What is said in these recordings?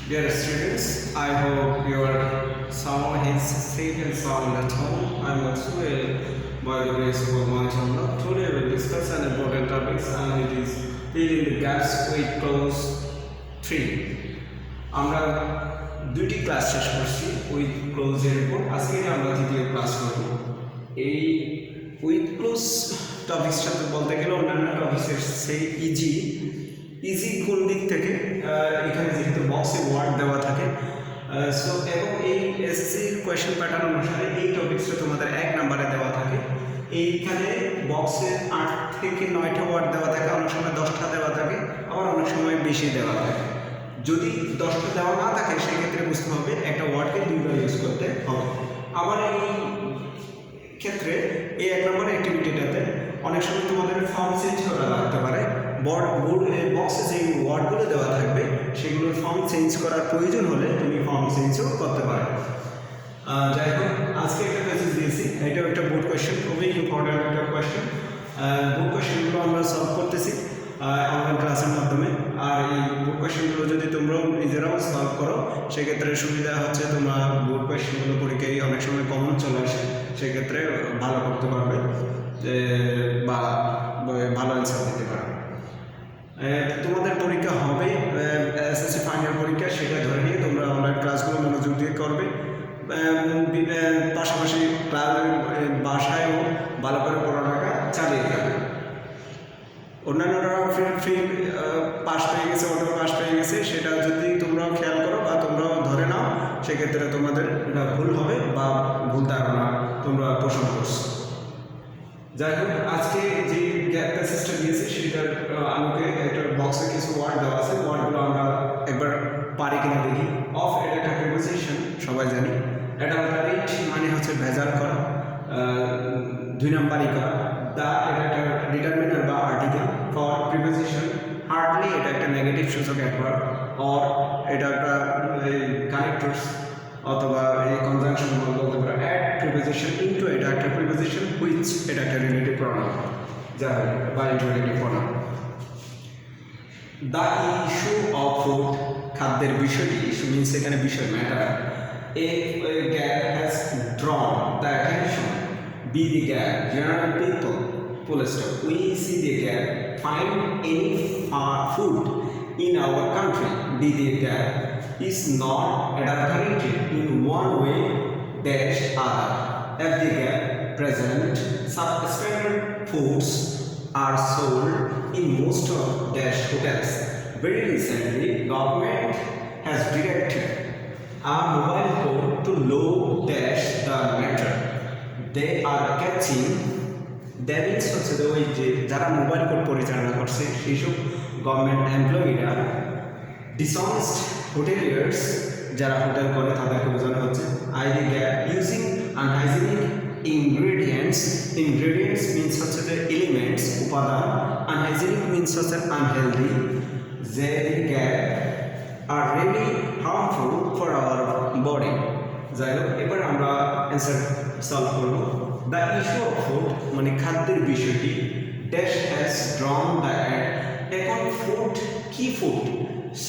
Dear students, I hope your sound is safe and sound at home. I am also well by the grace of Almighty Allah. Today we will discuss an important topic and it is filling the gaps with clause 3. আমরা দুটি class শেষ করছি with ক্লোজের উপর। আজকে আমরা তৃতীয় class করব। এই উইথ ক্লোজ টপিকসটাতে বলতে গেলে অন্যান্য টপিক্সের সেই ইজি কোন দিক থেকে এখানে যেহেতু বক্সে ওয়ার্ড দেওয়া থাকে সো এবং এই এসএসসির কোয়েশ্চেন প্যাটার্ন অনুসারে এই টপিক্সটা তোমাদের 1 নম্বরে দেওয়া থাকে। এইখানে বক্সে 8 থেকে 9টা ওয়ার্ড দেওয়া থাকে, অনেক সময় 10টা দেওয়া থাকে, আবার অনেক সময় বেশি দেওয়া থাকে। যদি 10টা দেওয়া না থাকে সেক্ষেত্রে বুঝতে হবে একটা ওয়ার্ডকে দুইবার ইউজ করতে হবে। আমার এই ক্ষেত্রে এই 1 নম্বর অ্যাক্টিভিটিটাতে অনেক সময় তোমাদের ফর্ম চেঞ্জ করা লাগতে পারে। বক্সে যে ওয়ার্ডগুলো দেওয়া থাকবে সেগুলোর ফর্ম চেঞ্জ করার প্রয়োজন হলে তুমি ফর্ম চেঞ্জও করতে পারো। যাই হোক, আজকে একটা মেসেজ দিয়েছি, এটাও একটা বোর্ড কোয়েশ্চেন, খুবই ইম্পর্ট্যান্ট একটা কোয়েশ্চেন। বোর্ড কোয়েশ্চেনগুলো আমরা সলভ করতেছি অনলাইন ক্লাসের মাধ্যমে। আর এই বোর্ড কোয়েশ্চেনগুলো যদি তোমরাও নিজেরাও সলভ করো সেক্ষেত্রে সুবিধা হচ্ছে তোমরা বোর্ড কোয়েশ্চেনগুলো পরীক্ষায় অনেক সময় কমন চলে আসে, সেক্ষেত্রে ভালো করতে পারবে যে বা ভালো অ্যান্সার দিতে পারবে। তোমাদের পরীক্ষা হবে এসএসসি ফাইনাল পরীক্ষা, সেটা ধরে নিয়ে তোমরা অনলাইন ক্লাসগুলো মনোযোগ দিয়ে করবে। পাশাপাশি বাসায়ও ভালো করে পড়ালেখা চালিয়ে যাবে। অন্যান্যরা ফ্রি পাস পেয়ে গেছে, অটো পাস পেয়ে গেছে, সেটা যদি তোমরাও খেয়াল করো বা তোমরাও ধরে নাও সেক্ষেত্রে তোমাদের এটা ভুল হবে বা ভুল ধারণা তোমরা পোষণ করছো। যাই হোক, আজকে যে প্যাসেজটা দিয়েছি সেটার আমাকে একটা বক্সে কিছু ওয়ার্ড দেওয়া আছে, ওয়ার্ডগুলো আমরা একবার পারি কিনা দেখি। অফ এটা একটা প্রিপোজিশন, সবাই জানি। অ্যাডাল্টারেট মানে হচ্ছে ভেজাল করা, 2 নাম্বারই করা। দা এটা একটা ডিটারমিনার বা আর্টিকেল। ফর প্রিপোজিশন হার্ডলি এটা একটা নেগেটিভ সূচক অ্যাডভার্ব। অর এটা একটা কানেক্টরস অথবা এই কনজাংশন বলতে পারো। অ্যাড প্রিপোজিশন ইনটু এটা একটা প্রিপোজিশন, হুইচ এটা একটা রিলেটিভ প্রনাউন, যা বা interrogative pronoun. The issue of food, খাদ্যের বিষয়টি, ইস্যু মিনস এখানে বিষয়, matter. A gap has drawn the attention. Be the gap, general people, full stop. We see the gap, find any food in our country. Be the gap is not adulterated in one way dash other. At the gap present, suspended foods are sold in most of dash hotels. Very recently, government has directed a mobile code to low dash the matter. They are catching. That means হচ্ছে যে ওই যে যারা mobile code পরিচালনা করছে সেই সব government এমপ্লয়িরা, ডিসঅনেস্ট হোটেলিয়ার্স যারা হোটেল করে তাদেরকে বোঝানো হচ্ছে। আইডি গ্যাপ ইউজিং আনহাইজিনিক ইনগ্রেডিয়েন্টস মিনস হচ্ছে যে এলিমেন্টস, উপাদান। আনহাইজিনিক মিনস হচ্ছে আনহেলদি। যে গ্যাপ are really harmful for our body. যাই হোক, এবার আমরা অ্যান্সার সলভ করব। দ্য ইস্যু অফ ফুড মানে খাদ্যের বিষয়টি, dash has drawn the ad. এখন ফুড কি ফুড?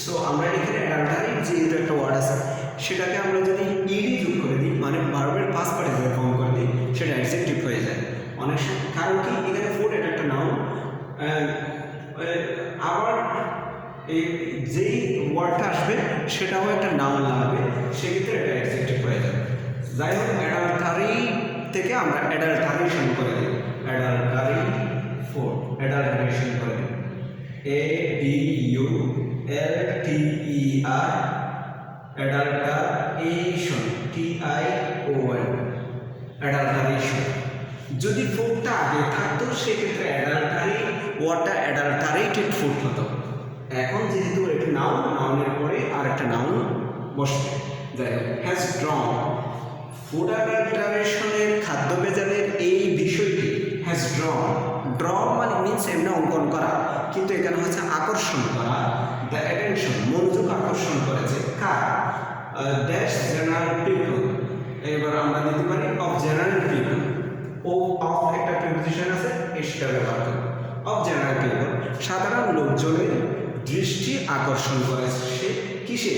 সো আমরা এখানে অ্যাডাল্টারেট যেহেতু একটা ওয়ার্ড আছে সেটাকে আমরা যদি ইডি যোগ করে দিই, মানে ভার্বের পাস্ট পার্টিসিপল ফর্ম করে দিই, সেটা অ্যাডজেক্টিভ হয়ে যায় অনেক সময়। কারণ কি, এখানে ফুড এটা একটা নাউন, আবার এই যেই ওয়ার্ডটা আসবে সেটাও একটা নাউন লাগবে, সেক্ষেত্রে এটা অ্যাডজেক্টিভ হয়ে যাবে। যাই হোক, অ্যাডাল্টারি থেকে আমরা অ্যাডাল্টারেশন করে দিই, অ্যাডাল্টারেশন করে দিই। ADULTER, adulteration, TION, adulteration. যদি ফুডটা আগে থাকতো সেক্ষেত্রে অ্যাডাল্টারি ওয়ার্ডটা অ্যাডাল্টারেটেড ফুড হতো। এখন যেহেতু একটা নাউনের পরে আর একটা নাউন বসবে। যাই হোক, হ্যাজ ড্রন, ফুড অ্যাডাল্টারেশনের, খাদ্য ভেজালের এই বিষয়টি হ্যাজ ড্রন মানে মিনস এমনি অঙ্কন করা, কিন্তু এখানে হচ্ছে আকর্ষণ করা। দ্য অ্যাটেনশন, মনোযোগ আকর্ষণ করেছে কার? Dash general people. এবার আমরা দিতে পারি অফ জেনারেল পিপল। ও অফ একটা প্রিপোজিশন আছে, সেটা ব্যবহার করব। অফ জেনারেল পিপল, সাধারণ লোকজনের দৃষ্টি আকর্ষণ করেছে। সে কিসে?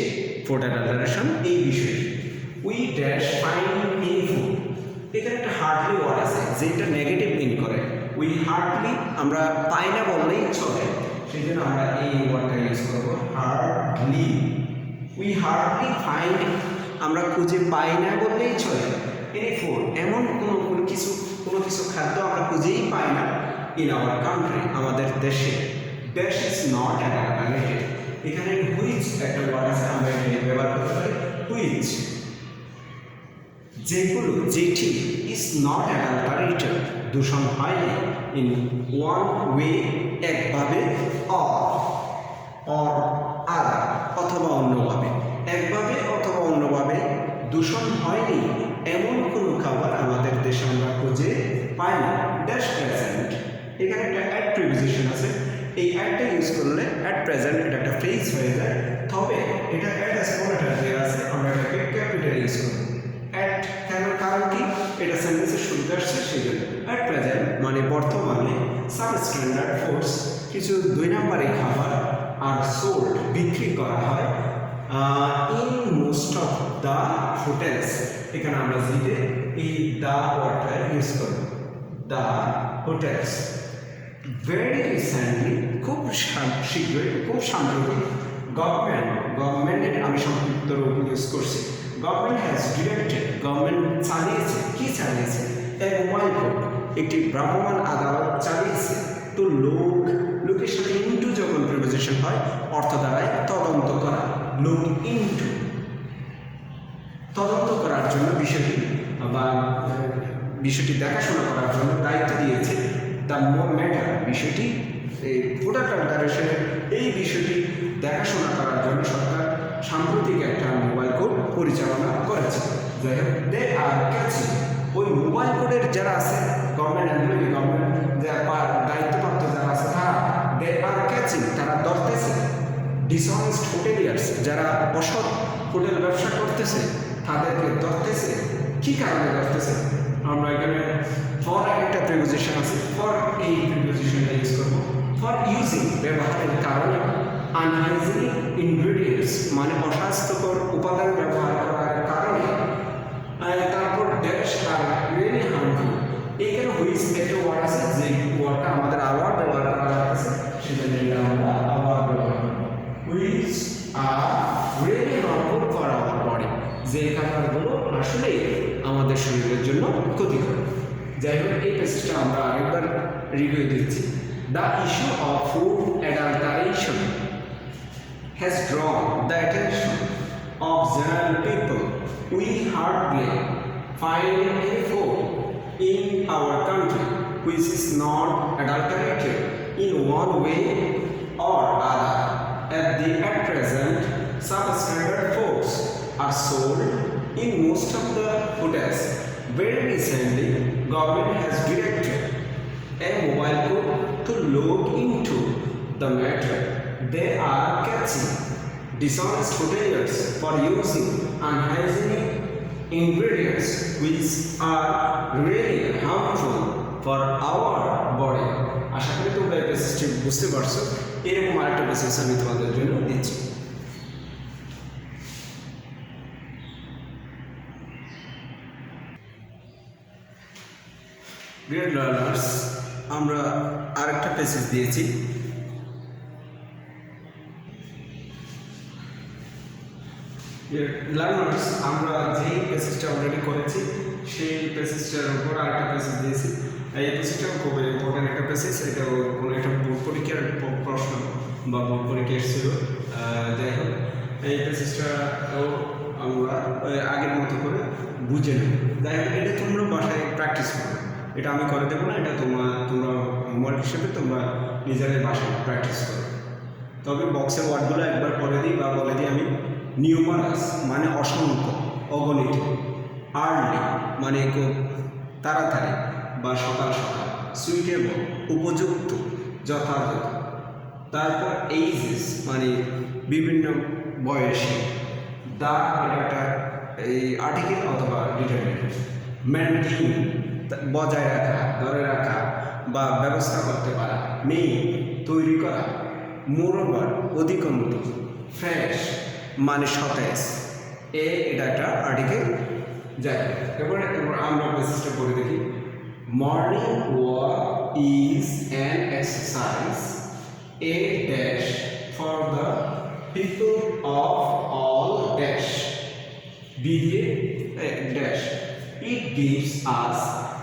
ফুড অ্যাডাল্টারেশন এই বিষয়ে। We dash find in food, এখানে একটা হার্ডলি ওয়ার্ড আছে যেটা নেগেটিভ মিন করে। উই হার্ডলি আমরা পাই না বললেই চলে, সেই জন্য আমরা এই ওয়ার্ডটা ইউজ করবো হার্ডলি। উই হার্ডলি ফাইন্ড আমরা খুঁজে পাই না বললেই চলে। এনি ফুড এমন কোনো কিছু খাদ্য আমরা খুঁজেই পাই না ইন আওয়ার কান্ট্রি আমাদের দেশে। Dash is not an adulterated, এখানে হুইচ একটা ওয়ার্ড আছে আমরা এখানে ব্যবহার করতে পারি হুইচ, যেগুলো যেটি ইজ নট অ্যাডাল্টারেটেড দূষণ হয়নি ইন ওয়ান ওয়ে একভাবে অর আদার অথবা অন্যভাবে, একভাবে অথবা অন্যভাবে দূষণ হয়নি এমন কোনো খাবার আমাদের দেশে আমরা খুঁজে পাই না। ড্যাশ প্রেজেন্ট, এখানে একটা অ্যাট প্রিপোজিশন আছে, এই অ্যাটটা ইউজ করলে অ্যাট প্রেজেন্ট এটা একটা ফ্রেজ হয়ে যায়, তবে এটা অ্যাট স্মলেটার দেওয়া আছে আমরা এটাকে ক্যাপিটাল ইউজ করব। অ্যাট কেন, কারণ কি? এটা সেন্টেন্সের শুরুতে আসছে সেই জন্য। অ্যাট প্রেজেন্ট মানে বর্তমানে সাব স্ট্যান্ডার্ড ফুডস কিছু 2 নম্বরে খাবার আর সোল্ড বিক্রি করা হয় in most of the hotels, এখানে আমরা জিতে এই দ্য ওয়ার্ডটা ইউজ করব, দ্য হোটেলস। ভেরি রিসেন্টলি খুব শীঘ্রই, খুব সাম্প্রতিক, গভর্নমেন্টের আমি সংক্ষিপ্ত রূপ ইউজ করছি। গভর্নমেন্ট হ্যাজ ডিরেক্টেড, গভর্নমেন্ট চালিয়েছে, কি চালিয়েছে? এক মোবাইল কোর্ট, একটি ভ্রাম্যমাণ আদালত চালিয়েছে। টু লুকের সাথে ইন্টু যখন প্রিপোজিশন হয় অর্থ দ্বারায় তদন্ত করা, লুক ইন্টু তদন্ত করার জন্য বিষয়টি বা দেখাশোনা করার জন্য দায়িত্ব দিয়েছে। দ্য ম্যাটার বিষয়টি ফুড অ্যাডাল্টারেশনের এই বিষয়টি দেখাশোনা করার জন্য সরকার সাম্প্রতিক একটা মোবাইল কোড পরিচালনা করেছে। যাই হোক, দে আর ক্যাচিং, ওই মোবাইল কোডের যারা আছে গভর্নমেন্ট এমপ্লয়ি, গভর্নমেন্ট যারা দায়িত্বপ্রাপ্ত যারা আছে তারা দে আর ক্যাচিং তারা ধরতেছে ডিসঅনেস্ট হোটেলিয়ার্স যারা অসৎ হোটেল ব্যবসা করতেছে তাদেরকে ধরতেছে। কি কারণে ধরতেছে? আমরা এখানে ফর একটা প্রিপোজিশন আছে, ফর এই প্রিপোজিশনটা ইউজ করবো। ফর ইউজিং ব্যবহারের কারণে, আনহাইজেনিক ইনগ্রেডিয়েন্টস মানে অস্বাস্থ্যকর উপাদান ব্যবহার করার কারণে, তারপর ড্যাশ আর রিয়েলি হার্মফুল, এইখানে হুইচ একটা ওয়ার্ড আছে যে ওয়ার্ডটা আমাদের আবার ব্যবহার করা আছে, সেটা নিয়ে আমরা আবার ব্যবহার করবো। Which are really harmful for our body, যে খাবারগুলো আসলেই আমাদের শরীরের জন্য ক্ষতিকর। যাই হোক, এই প্যাসেজটা আমরা আরেকবার রিভিউ দিচ্ছি। The issue of food adulteration has drawn the attention of general people. We hardly find any food in our country which is not adulterated in one way or other. At present, substandard foods are sold in most of the hotels. Very recently, government has directed a mobile court to look into the matter. They are catching dishonest hoteliers for using unhygienic ingredients which are really harmful for our body. আশা করি তোমরা এই প্যাসেজটি বুঝতে পারছো। এরকম আরেকটা passage আমি তোমাদের জন্য দিচ্ছি। ডিয়ার লার্নার্স, আমরা আরেকটা প্যাসেজ দিয়েছি। লার্নার্স, আমরা যেই প্যাসেজটা অলরেডি করেছি সেই প্যাসেজটার উপর আরেকটা প্যাসেজ দিয়েছি। এই প্যাসেজটাও খুব ইম্পর্টেন্ট একটা প্যাসেজ, এটা কোনো একটা বোর্ড পরীক্ষার প্রশ্ন বা বোর্ড পরীক্ষা এসেছিল। যাই হোক, এই প্যাসেজটাও আমরা আগের মতো করে বুঝে নেব। যাই হোক, এটা তোমরা বাসায় প্র্যাকটিস করবে, এটা আমি করে দেবো না, এটা তোমরা হোমওয়ার্ক হিসেবে তোমরা নিজেদের বাসায় প্র্যাকটিস করো। তবে বক্সের ওয়ার্ডগুলো একবার পরে দিই বা বলে দিই আমি। নিউমারাস মানে অসংখ্য, অগণিত। আর্লি মানে খুব তাড়াতাড়ি বা সকাল সকাল। সুইটেবল উপযুক্ত, যথাযথ। তারপর এইজেস মানে বিভিন্ন বয়সে। দা এটা একটা এই আর্টিকেল অথবা ডিটারমিনেন্ট। মেনটেন বজায় রাখা, ধরে রাখা বা ব্যবস্থা করতে পারা। মেইন তৈরি করা। মোরওভার অধিকন্তু। ফ্রেশ মানে সতেজ, এটা একটা আর্টিকেল। যাই হোক, এবার আমরা মেসেজটা পড়ে দেখি। Morning walk is an exercise a dash for the people of all dash b দিয়ে ড্যাশ ইট গিভস আস,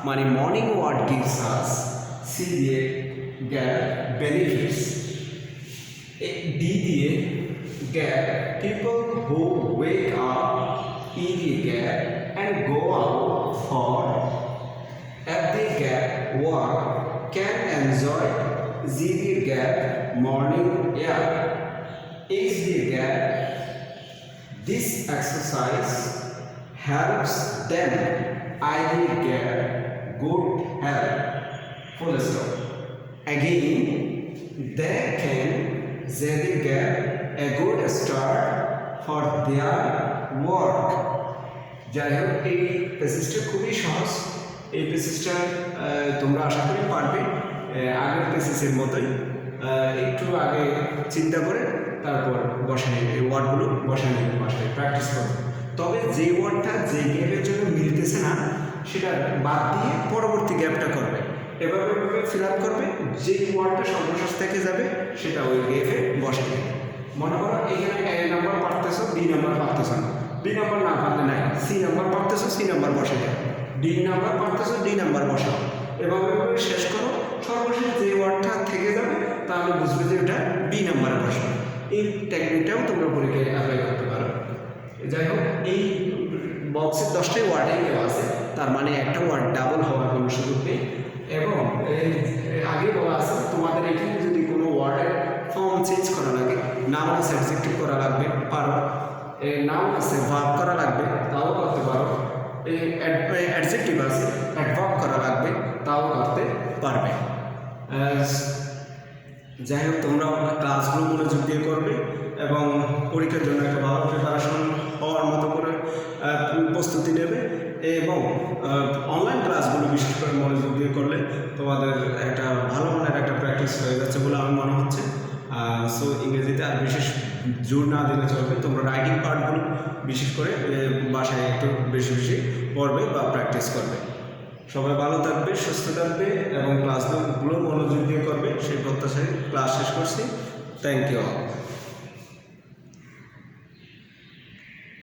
মানে morning walk gives us, c দিয়ে গ্যাপ বেনিফিটস, ডি দিয়ে gap people who wake up, e দিয়ে gap and go out for at the gap work can enjoy, z the gap morning air, h the gap this exercise helps them, I the gap good health, full stop. Again they can, z the gap a good start for their work. যাই হোক, এই প্যাসেজটা খুবই সহজ। এই প্যাসেজটা তোমরা আশা করি পারবে আগের প্যাসেজের মতোই। একটু আগে চিন্তা করে তারপর বসাই এই ওয়ার্ডগুলো বসাই নিয়ে বাসায় প্র্যাকটিস করবে। তবে যে ওয়ার্ডটা যে গ্যাপের জন্য মিলতেছে না সেটা বাদ দিয়ে পরবর্তী গ্যাপটা করবে। এভাবে ফিল আপ করবে, যেই ওয়ার্ডটা সর্বশেষ থেকে যাবে সেটা ওই গ্যাপে বসাবে। মনে করো এখানে এ নাম্বার পারতেছো, বি নাম্বার পারতেছো না, বি নাম্বার না পারলে নাই, সি নাম্বার পারতেছো, সি নাম্বার বসাই দাও, ডি নাম্বার পারতেছো, ডি নাম্বার বসাও। এভাবে শেষ করো, সর্বশেষ যে ওয়ার্ডটা থেকে যাবে তাহলে বুঝবে যে ওটা বি নাম্বারে বসাও। এই টেকনিকটাও তোমরা পরীক্ষায় অ্যাপ্লাই করতে পারো। যাই হোক, এই বক্সের 10টাই ওয়ার্ডেই দেওয়া আছে, তার মানে একটা ওয়ার্ড ডাবল হওয়ার কোনো সুযোগ নেই। এবং আগে বলা আছে তোমাদের এখানে যদি কোনো ওয়ার্ডের ফর্ম চেঞ্জ করা লাগে, নাম আছে অ্যাডজেক্টিভ করা লাগবে পারো, নাম আছে ভার্ব করা লাগবে তাও করতে পারো, অ্যাডজেক্টিভ আছে অ্যাডভার্ব করা লাগবে তাও করতে পারবে। যাই হোক, তোমরা ক্লাসগুলো মনোযোগ দিয়ে করবে এবং পরীক্ষার জন্য একটা ভালো প্রিপারেশন হওয়ার মতো করে প্রস্তুতি নেবে। এবং অনলাইন ক্লাসগুলো বিশেষ করে মনোযোগ দিয়ে করলে তোমাদের একটা ভালো মানের একটা প্র্যাকটিস হয়ে যাচ্ছে বলে আমার মনে হচ্ছে। সো ইংরেজিতে আর বিশেষ জোর না দিলে চলবে, তোমরা রাইটিং পার্টগুলো বিশেষ করে বাসায় একটু বেশি বেশি পড়বে বা প্র্যাকটিস করবে। সবাই ভালো থাকবে, সুস্থ থাকবে এবং ক্লাসগুলো মনোযোগ দিয়ে করবে সেই প্রত্যাশায় ক্লাস শেষ করছি। Thank you all.